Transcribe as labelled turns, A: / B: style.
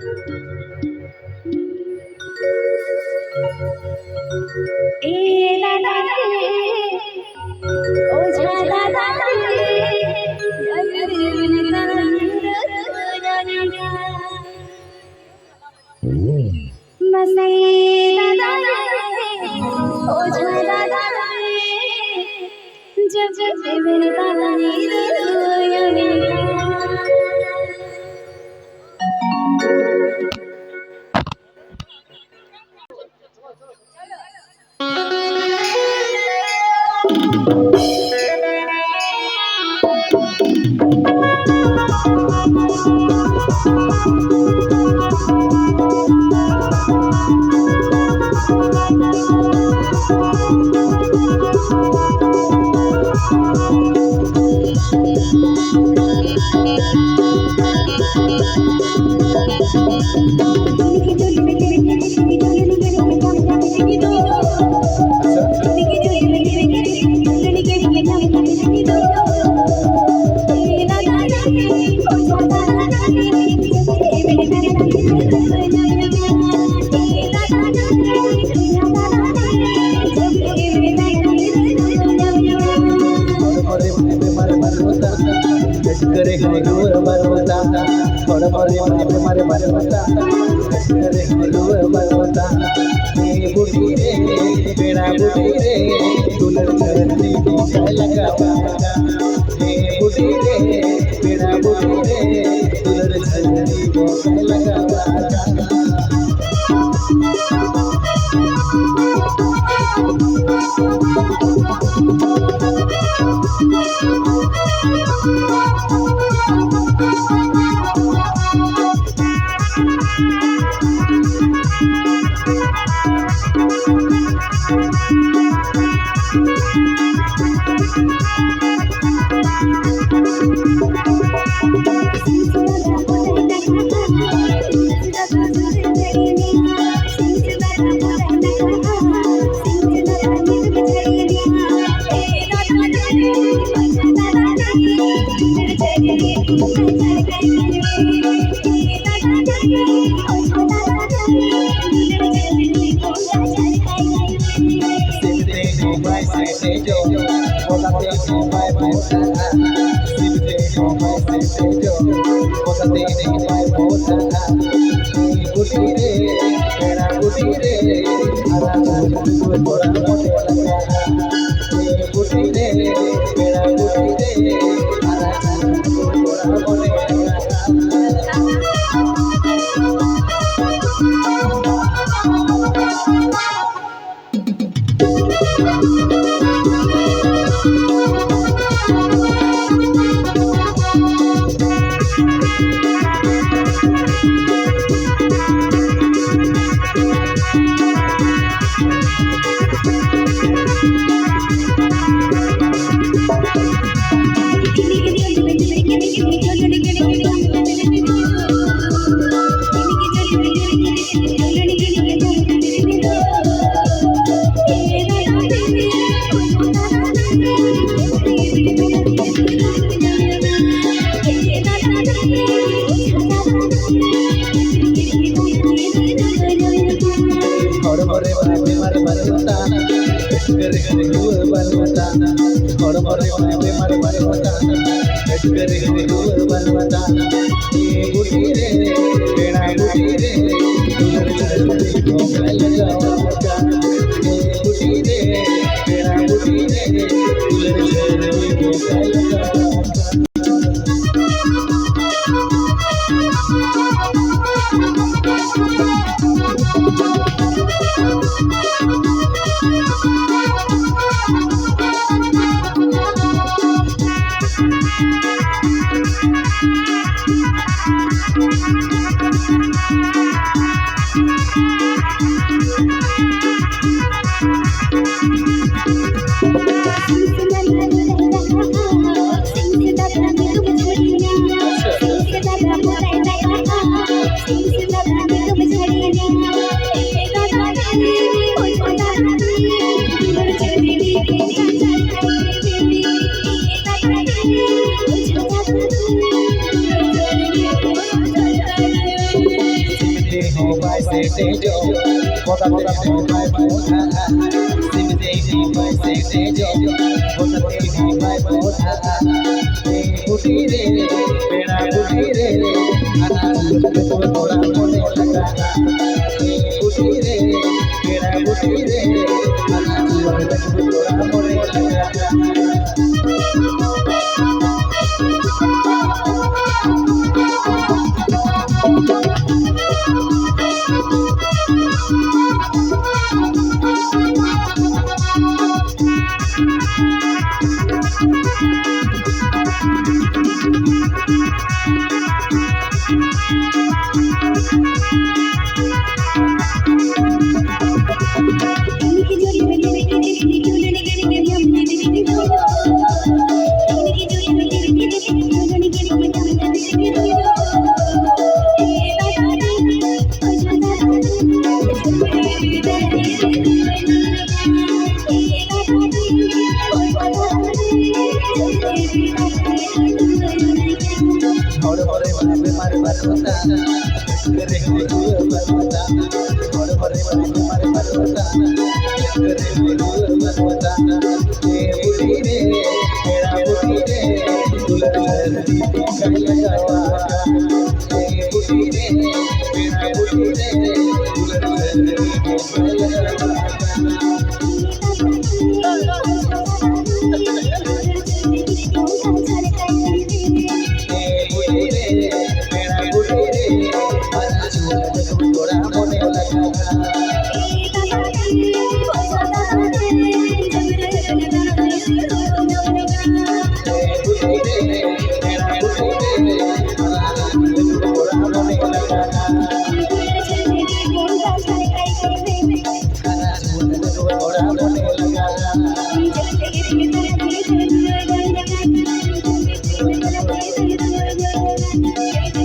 A: ए दादा रे ओ झाला दादा रे मसे दादा रे ओ झाला दादा रे जब जब मेरे दादा रे
B: करे गुरु बरवता थोड़ा मारे मारे मारे बता करे गुरु बरवता ये बुढ़ी रे बेड़ा बुढ़ी रे दुलर चलती लगावा ये बुढ़ी रे बेड़ा बुढ़ी रे दुलर चलती लगावा से जो बोता तेरी भाई बोता सिम तेरी भाई से जो बोता तेरी भाई बोता ए बुटी रे बेड़ा बुटी रे आना तो थोड़ा मोने लगा ए बुटी रे बेड़ा बुटी रे आना तो थोड़ा मोने लगा और बड़े बड़े मारे बरवता रे बरवता और बड़े बड़े मारे बरवता रे बरवता ए बुटी रे मेरा बुटी रे दुल्हन दी कलवा ए बुटी रे मेरा बुटी रे दुल्हन दी कलवा
A: Thank you.